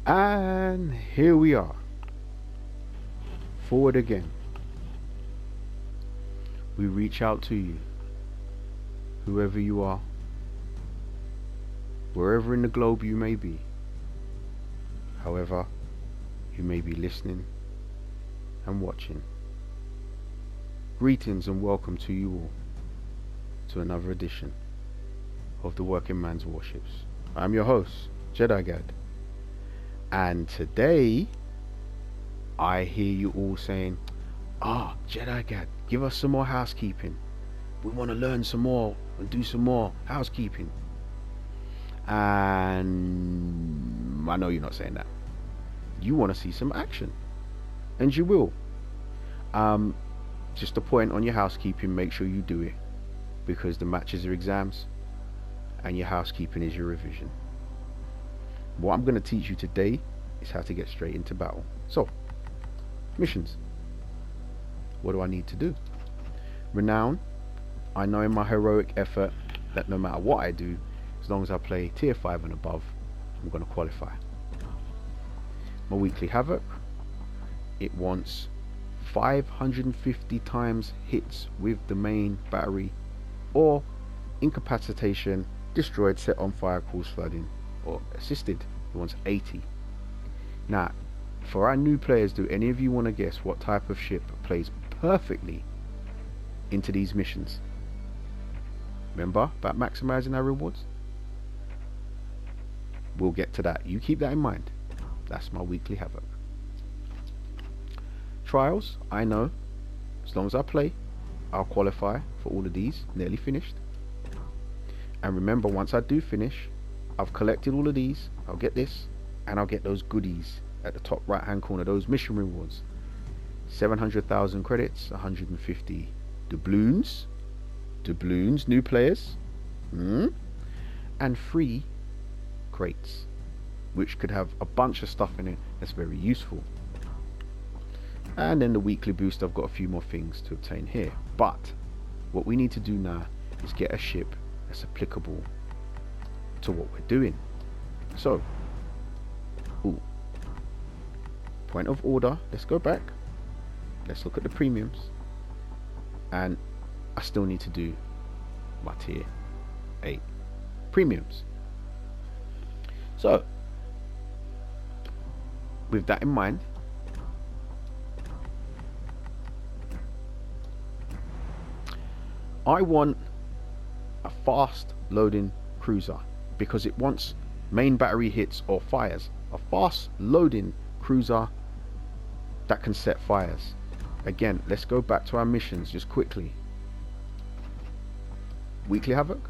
And here we are, forward again. We reach out to you, whoever you are, wherever in the globe you may be, however you may be listening and watching. Greetings and welcome to you all to another edition of the Working Man's Warships. I'm your host, Jedi Gad. And today, I hear you all saying, Jedi Gad, give us some more housekeeping. We want to learn some more and do some more housekeeping. And I know you're not saying that. You want to see some action. And you will. Just a point on your housekeeping, make sure you do it. Because the matches are exams and your housekeeping is your revision. What I'm going to teach you today is how to get straight into battle. So, missions. What do I need to do? Renown. I know in my heroic effort that no matter what I do, as long as I play tier 5 and above, I'm going to qualify. My weekly havoc. It wants 550 times hits with the main battery, or incapacitation, destroyed, set on fire, cause flooding, or assisted. It wants 80. Now, for our new players, do any of you want to guess what type of ship plays perfectly into these missions? Remember about maximizing our rewards? We'll get to that. You keep that in mind. That's my weekly havoc. Trials, I know. As long as I play, I'll qualify for all of these. Nearly finished. And remember, once I do finish, I've collected all of these. I'll get this, and I'll get those goodies at the top right hand corner, those mission rewards. 700,000 credits, 150 doubloons, new players, and 3 crates, which could have a bunch of stuff in it that's very useful. And then the weekly boost, I've got a few more things to obtain here. But what we need to do now is get a ship that's applicable to what we're doing. So, point of order, let's go back. Let's look at the premiums. And I still need to do my tier 8 premiums. So, with that in mind, I want a fast loading cruiser because it wants main battery hits or fires. A fast loading cruiser that can set fires. Again, let's go back to our missions just quickly. Weekly havoc.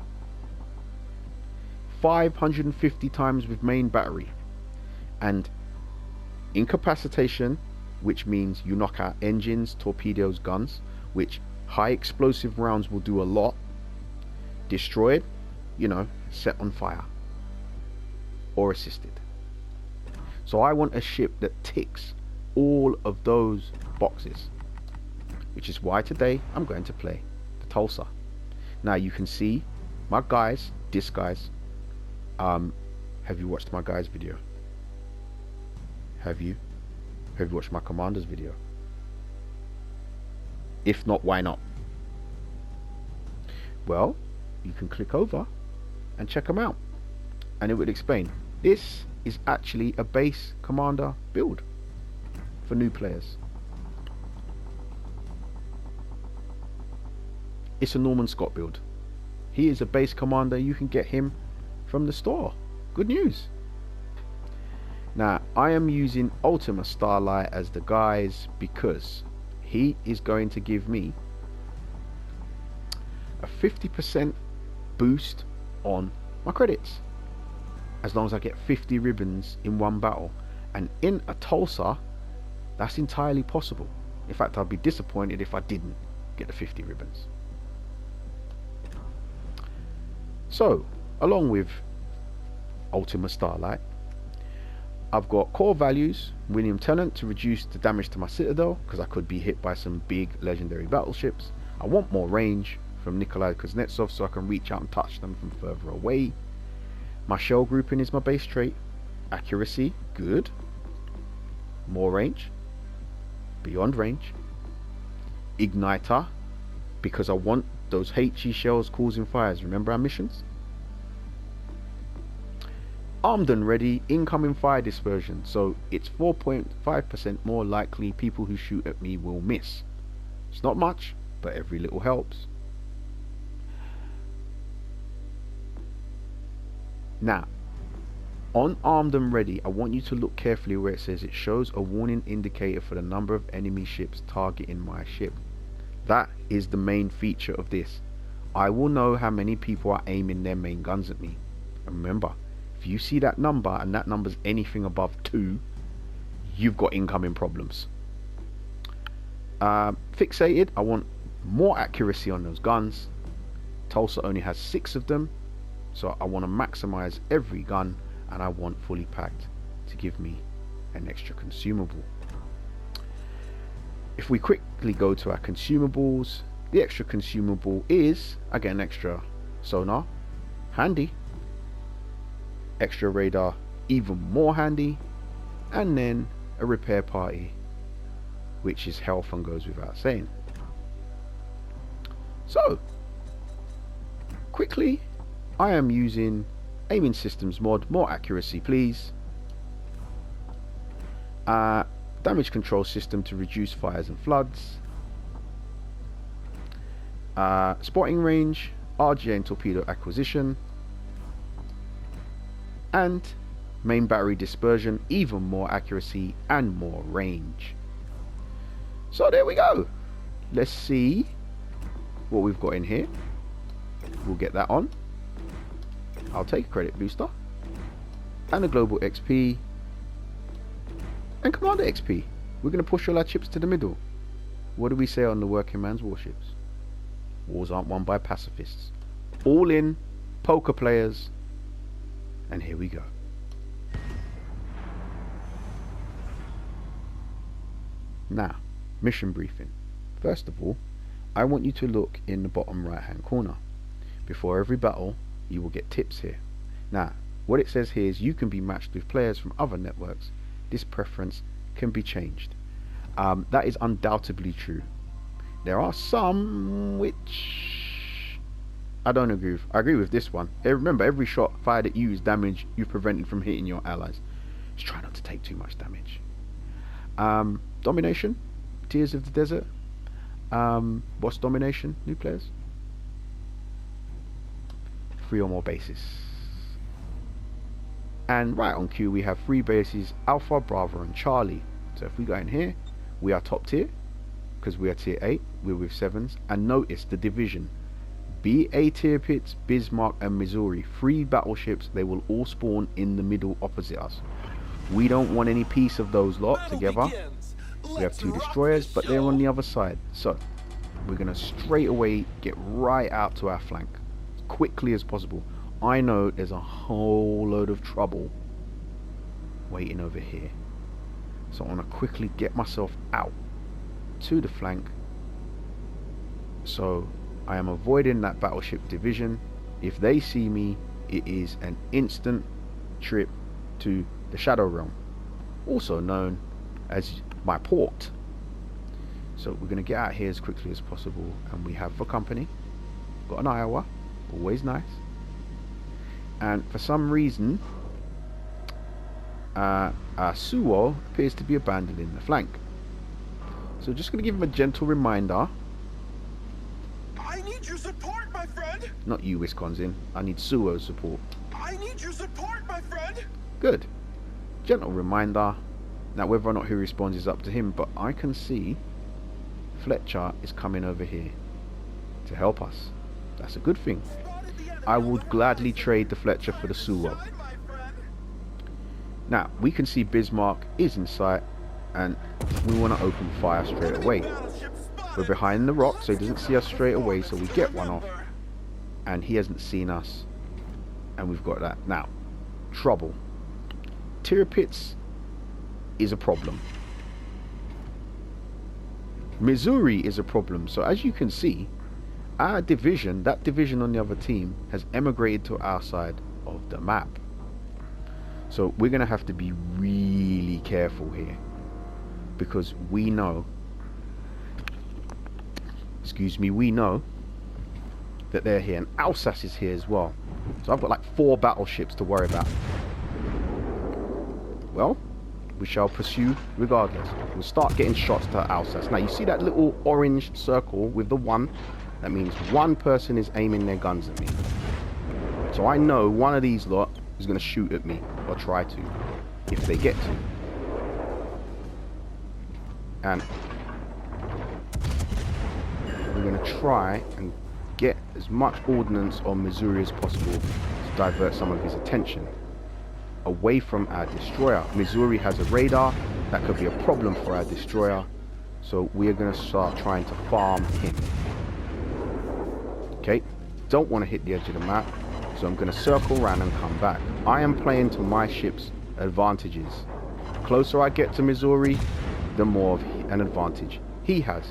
550 times with main battery. And incapacitation, which means you knock out engines, torpedoes, guns, which high explosive rounds will do a lot. Destroyed, set on fire. Or assisted. So I want a ship that ticks all of those boxes. Which is why today I'm going to play the Tulsa. Now you can see my guys, this guys. Have you watched my guys video? Have you watched my commander's video? If not, why not? Well, you can click over and check them out, and it will explain. This is actually a base commander build for new players. It's a Norman Scott build. He is a base commander. You can get him from the store. Good news. Now, I am using Ultima Starlight as the guise because he is going to give me a 50% boost on my credits as long as I get 50 ribbons in one battle. And in a Tulsa, that's entirely possible. In fact, I'd be disappointed if I didn't get the 50 ribbons. So, along with Ultima Starlight, I've got core values, William Tennant to reduce the damage to my citadel because I could be hit by some big legendary battleships. I want more range from Nikolai Kuznetsov so I can reach out and touch them from further away. My shell grouping is my base trait. Accuracy, good. More range, beyond range. Igniter, because I want those HE shells causing fires. Remember our missions? Armed and ready, incoming fire dispersion. So it's 4.5% more likely people who shoot at me will miss. It's not much, but every little helps. Now, on armed and ready, I want you to look carefully where it says it shows a warning indicator for the number of enemy ships targeting my ship. That is the main feature of this. I will know how many people are aiming their main guns at me. And remember, if you see that number and that number's anything above 2, you've got incoming problems. Fixated, I want more accuracy on those guns. Tulsa only has 6 of them, so I want to maximize every gun, and I want fully packed to give me an extra consumable. If we quickly go to our consumables, the extra consumable is, again, extra sonar, handy. Extra radar, even more handy. And then a repair party, which is health and goes without saying. So, quickly, I am using aiming systems mod, more accuracy please. Damage control system to reduce fires and floods. Spotting range, RGA and torpedo acquisition. And main battery dispersion, even more accuracy and more range. So there we go. Let's see what we've got in here. We'll get that on. I'll take a credit booster and a global XP and commander XP. We're going to push all our chips to the middle. What do we say on the working man's warships? Wars aren't won by pacifists. All in, poker players, and here we go. Now, mission briefing. First of all, I want you to look in the bottom right hand corner. Before every battle, you will get tips here. Now, what it says here is you can be matched with players from other networks. This preference can be changed. That is undoubtedly true. There are some which I don't agree with. I agree with this one. Remember, every shot fired at you is damage you've prevented from hitting your allies. Just try not to take too much damage. Domination, Tears of the Desert. What's domination, new players? 3 or more bases. And right on cue we have 3 bases, Alpha, Bravo and Charlie. So if we go in here, we are top tier because we are tier 8, we're with 7s. And notice the division: BA tier pits, Bismarck and Missouri. 3 battleships, they will all spawn in the middle opposite us. We don't want any piece of those lot together. We have 2 destroyers, but they're on the other side. So we're going to straight away get right out to our flank as quickly as possible. I know there's a whole load of trouble waiting over here. So I want to quickly get myself out to the flank. So I am avoiding that battleship division. If they see me, it is an instant trip to the Shadow Realm, also known as my port. So we're going to get out here as quickly as possible, and we have for company got an Iowa, always nice. And for some reason our Suo appears to be abandoning the flank. So just going to give him a gentle reminder. I need your support, my friend. Not you, Wisconsin. I need Suo's support. I need your support, my friend. Good. Gentle reminder. Now whether or not he responds is up to him, but I can see Fletcher is coming over here to help us. That's a good thing. I would gladly trade the Fletcher for the Suo. Now we can see Bismarck is in sight, and we want to open fire straight away. We're behind the rock, so he doesn't see us straight away, so we get one off, and he hasn't seen us, and we've got that. Now, trouble. Tier pits is a problem. Missouri is a problem. So as you can see, our division, that division on the other team, has emigrated to our side of the map. So we're going to have to be really careful here, because we know, we know that they're here, and Alsace is here as well. So I've got like 4 battleships to worry about. Well, we shall pursue regardless. We'll start getting shots to Alsace. Now you see that little orange circle with the 1? That means one person is aiming their guns at me. So I know one of these lot is going to shoot at me, or try to, if they get to. And we're going to try and get as much ordnance on Missouri as possible to divert some of his attention away from our destroyer. Missouri has a radar that could be a problem for our destroyer, so we are going to start trying to farm him. Okay, don't want to hit the edge of the map, so I'm going to circle around and come back. I am playing to my ship's advantages. The closer I get to Missouri, the more of an advantage he has.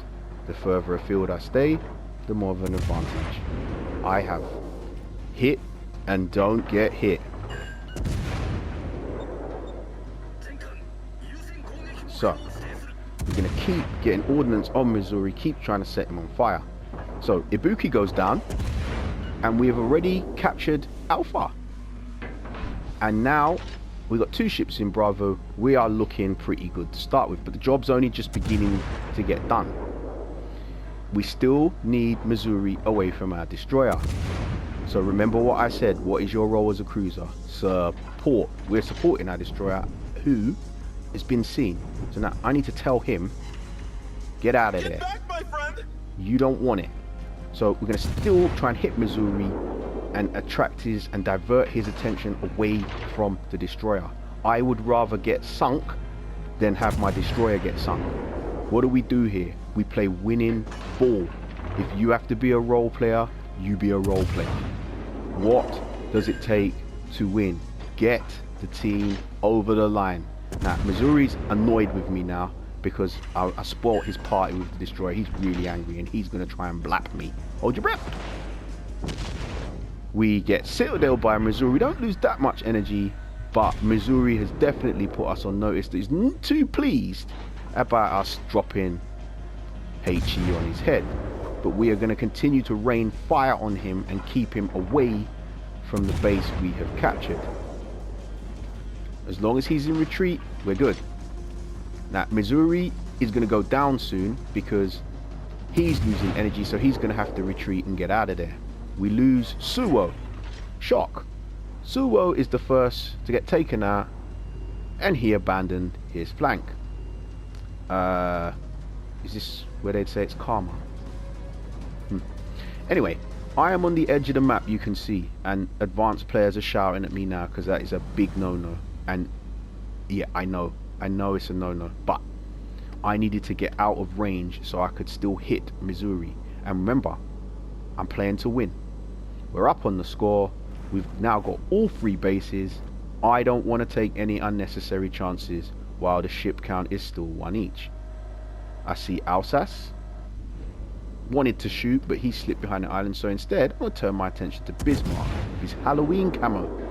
The further afield I stay, the more of an advantage I have. Hit and don't get hit. So we're going to keep getting ordnance on Missouri, keep trying to set him on fire. So Ibuki goes down, and we have already captured Alpha. And now we've got 2 ships in Bravo. We are looking pretty good to start with, but the job's only just beginning to get done. We still need Missouri away from our destroyer. So remember what I said. What is your role as a cruiser? Support. We're supporting our destroyer, who has been seen. So now I need to tell him, get out of there. Back, my friend. You don't want it. So we're going to still try and hit Missouri and attract his and divert his attention away from the destroyer. I would rather get sunk than have my destroyer get sunk. What do we do here? We play winning ball. If you have to be a role player, you be a role player. What does it take to win? Get the team over the line. Now, Missouri's annoyed with me now because I spoiled his party with the destroyer. He's really angry and he's going to try and blap me. Hold your breath. We get Citadel by Missouri. We don't lose that much energy, but Missouri has definitely put us on notice that he's not too pleased about us dropping HE on his head. But we are going to continue to rain fire on him and keep him away from the base we have captured. As long as he's in retreat, we're good. Now, Missouri is going to go down soon because he's losing energy, so he's going to have to retreat and get out of there. We lose Suwo. Shock. Suwo is the first to get taken out, and he abandoned his flank. Is this where they'd say it's karma? Anyway, I am on the edge of the map, you can see, and advanced players are shouting at me now because that is a big no-no. And yeah, I know it's a no-no, but I needed to get out of range so I could still hit Missouri. And remember, I'm playing to win. We're up on the score. We've now got all 3 bases. I don't want to take any unnecessary chances while the ship count is still 1 each. I see Alsace wanted to shoot, but he slipped behind the island, so instead I'm going to turn my attention to Bismarck with his Halloween camo.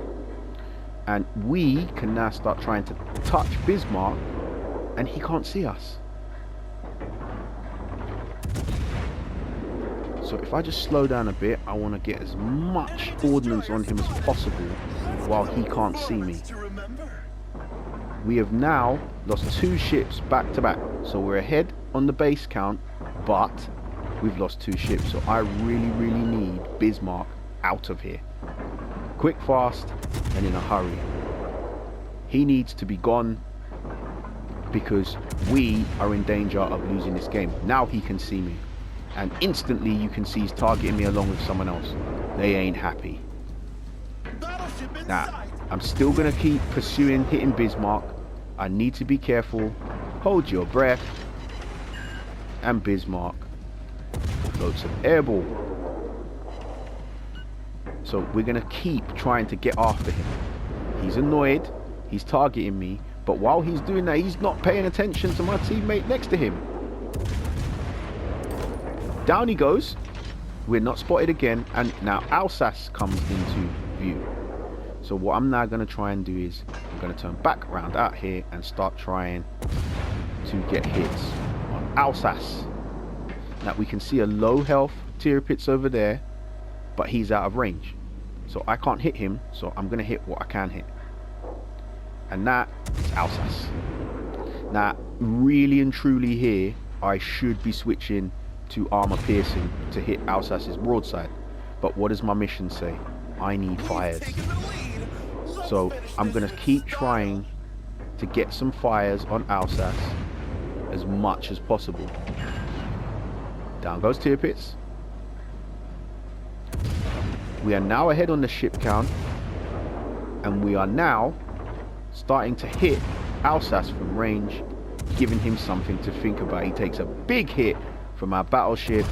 And we can now start trying to touch Bismarck, and he can't see us. So if I just slow down a bit, I want to get as much ordnance on him as possible while he can't see me. We have now lost 2 ships back to back, so we're ahead on the base count, but we've lost 2 ships. So I really need Bismarck out of here, quick, fast, and in a hurry. He needs to be gone because we are in danger of losing this game. Now he can see me, and instantly you can see he's targeting me along with someone else. They ain't happy. Now I'm still gonna keep pursuing, hitting Bismarck. I need to be careful. Hold your breath. And Bismarck floats an airball. So we're gonna keep trying to get after him. He's annoyed. He's targeting me. But while he's doing that, he's not paying attention to my teammate next to him. Down he goes. We're not spotted again. And now Alsace comes into view. So what I'm now going to try and do is I'm going to turn back around out here and start trying to get hits on Alsace. Now we can see a low health Tirpitz over there, but he's out of range. So I can't hit him, so I'm going to hit what I can hit. And that is Alsace. Now, really and truly here, I should be switching to armor piercing to hit Alsace's broadside. But what does my mission say? I need fires. So I'm going to keep trying to get some fires on Alsace as much as possible. Down goes Tirpitz. We are now ahead on the ship count, and we are now starting to hit Alsace from range, giving him something to think about. He takes a big hit from our battleship.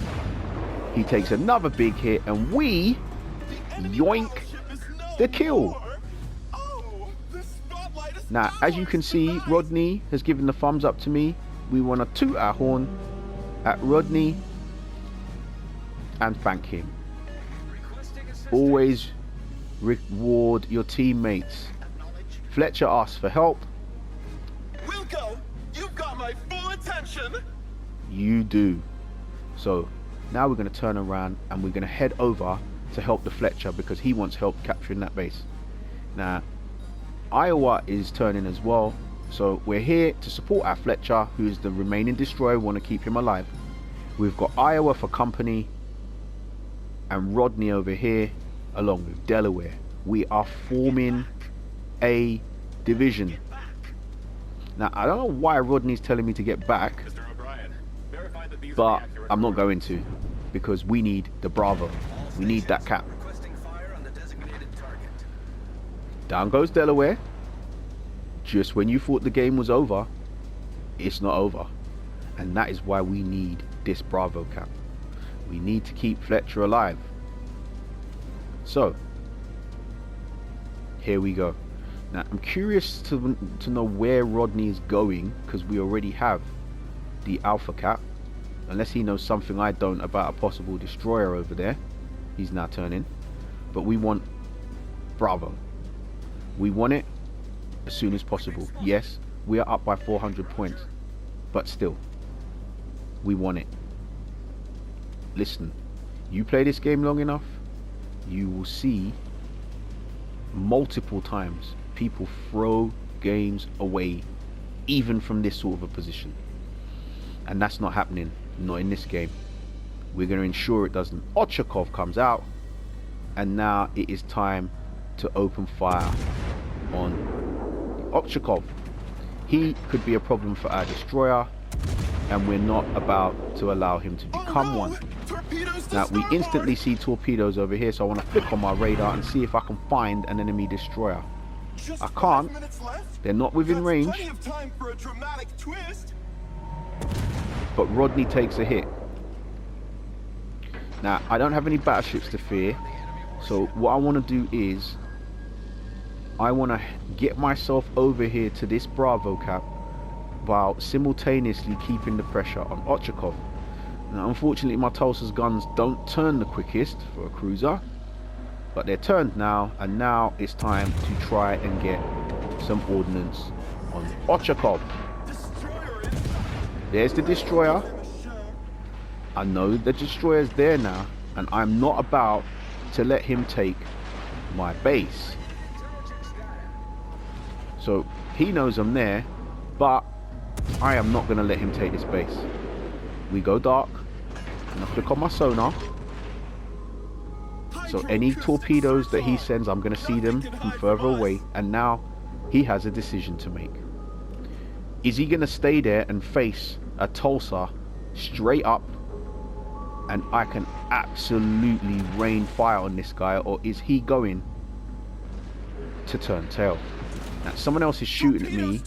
He takes another big hit, and we yoink the kill. Now, as you can see, Rodney has given the thumbs up to me. We want to toot our horn at Rodney and thank him. Always reward your teammates. Fletcher asks for help. Wilco, you've got my full attention. You do. So now we're going to turn around and we're going to head over to help the Fletcher because he wants help capturing that base. Now Iowa is turning as well, so we're here to support our Fletcher, who is the remaining destroyer. We want to keep him alive. We've got Iowa for company and Rodney over here along with Delaware. We are forming a division. Now I don't know why Rodney's telling me to get back, but I'm not going to, because we need the Bravo. We need that cap. Down goes Delaware. Just when you thought the game was over, it's not over. And that is why we need this Bravo cap. We need to keep Fletcher alive. So here we go. Now I'm curious to know where Rodney is going, because we already have the Alpha cap. Unless he knows something I don't about a possible destroyer over there. He's now turning. But we want Bravo. We want it as soon as possible. Yes, we are up by 400 points. But still, we want it. Listen, you play this game long enough, you will see multiple times people throw games away, even from this sort of a position. And that's not happening. Not in this game. We're going to ensure it doesn't. Ochakov comes out, and now it is time to open fire on Ochakov. He could be a problem for our destroyer, and we're not about to allow him to become one. Now we instantly see torpedoes over here, so I want to flick on my radar and see if I can find an enemy destroyer. I can't. They're not within range. But Rodney takes a hit. Now I don't have any battleships to fear, so what I want to do is I want to get myself over here to this Bravo cap while simultaneously keeping the pressure on Ochakov. Now unfortunately my Tulsa's guns don't turn the quickest for a cruiser, but they're turned now, and now it's time to try and get some ordnance on Ochakov. There's the destroyer. I know the destroyer's there now, and I'm not about to let him take my base. So he knows I'm there, but I am not going to let him take this base. We go dark, and I click on my sonar. So any torpedoes that he sends, I'm going to see them from further away, and now he has a decision to make. Is he going to stay there and face a Tulsa straight up and I can absolutely rain fire on this guy, or is he going to turn tail? Now someone else is shooting at me.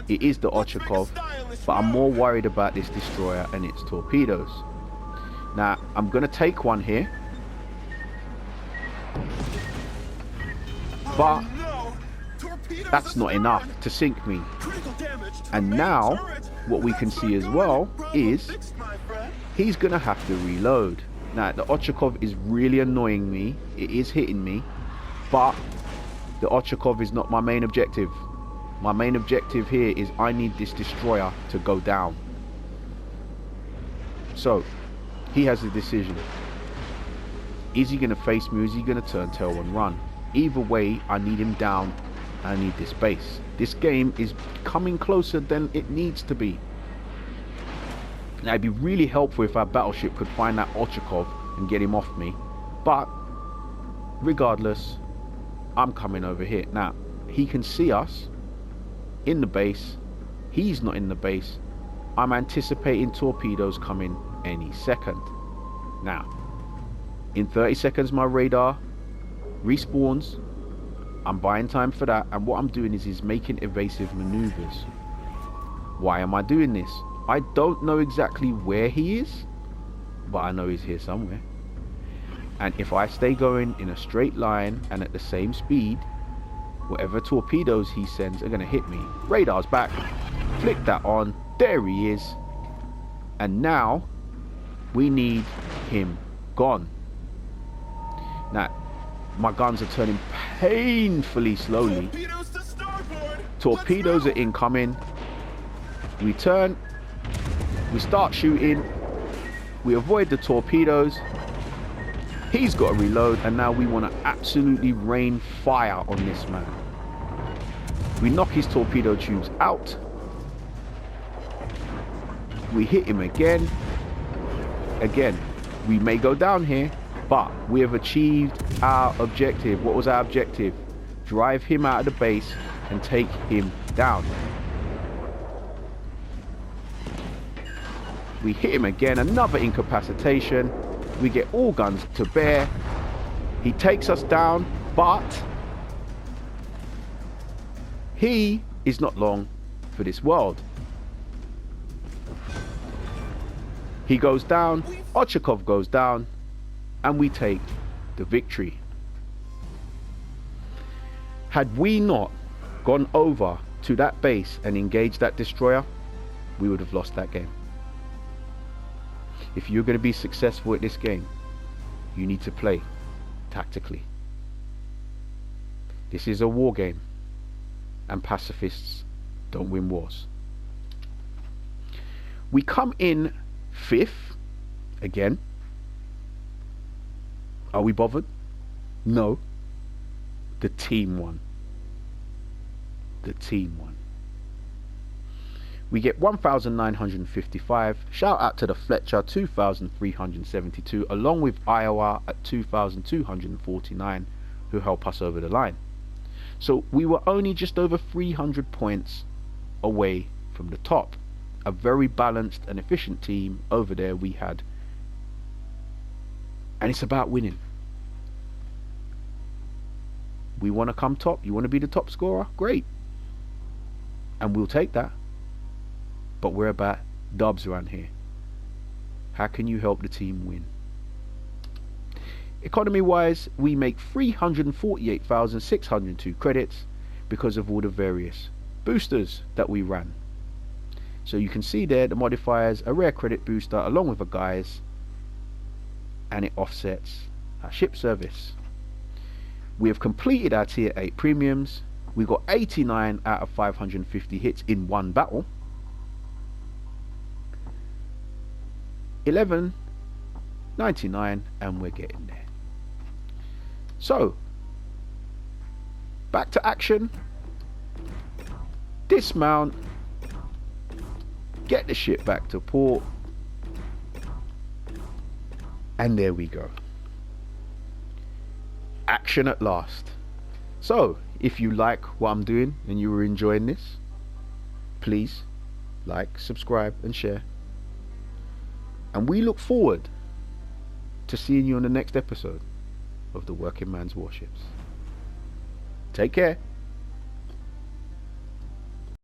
It is the Ochakov, but I'm more worried about this destroyer and its torpedoes. Now I'm going to take one here, but that's not enough to sink me. And now what we can see as well is he's gonna have to reload. Now the Ochakov is really annoying me. It is hitting me, but The Ochakov is not my main objective. My main objective here is I need this destroyer to go down. So, he has a decision. Is he going to face me or is he going to turn tail and run? Either way, I need him down. I need this base. This game is coming closer than it needs to be. Now, it'd be really helpful if our battleship could find that Ochakov and get him off me. But, regardless, I'm coming over here. Now, he can see us in the base. He's not in the base. I'm anticipating torpedoes coming any second. Now, in 30 seconds my radar respawns. I'm buying time for that, and what I'm doing is making evasive maneuvers. Why am I doing this? I don't know exactly where he is, but I know he's here somewhere. And if I stay going in a straight line and at the same speed, whatever torpedoes he sends are going to hit me. Radar's back. Flick that on. There he is. And now we need him gone. Now, my guns are turning painfully slowly. Torpedoes to starboard! Torpedoes are incoming. We turn. We start shooting. We avoid the torpedoes. He's got to reload, and now we want to absolutely rain fire on this man. We knock his torpedo tubes out. We hit him again. Again, we may go down here, but we have achieved our objective. What was our objective? Drive him out of the base and take him down. We hit him again, another incapacitation. We get all guns to bear. He takes us down, but he is not long for this world. He goes down, Ochakov goes down, and we take the victory. Had we not gone over to that base and engaged that destroyer, we would have lost that game. If you're going to be successful at this game, you need to play tactically. This is a war game, and pacifists don't win wars. We come in 5th again. Are we bothered? No. The team won. The team won. We get 1,955. Shout out to the Fletcher 2,372, along with Iowa at 2,249, who help us over the line. So we were only just over 300 points away from the top. A very balanced and efficient team over there we had. And it's about winning. We want to come top. You want to be the top scorer? Great. And we'll take that. But we're about dubs around here. How can you help the team win? Economy wise, we make 348,602 credits because of all the various boosters that we ran. So you can see there the modifiers, a rare credit booster along with a guise, and it offsets our ship service. We have completed our tier 8 premiums. We got 89 out of 550 hits in one battle. 11.99, and we're getting there. So back to action. Dismount, get the ship back to port, and there we go. Action at last. So if you like what I'm doing and you were enjoying this, please like, subscribe and share. And we look forward to seeing you on the next episode of the Working Man's Warships. Take care.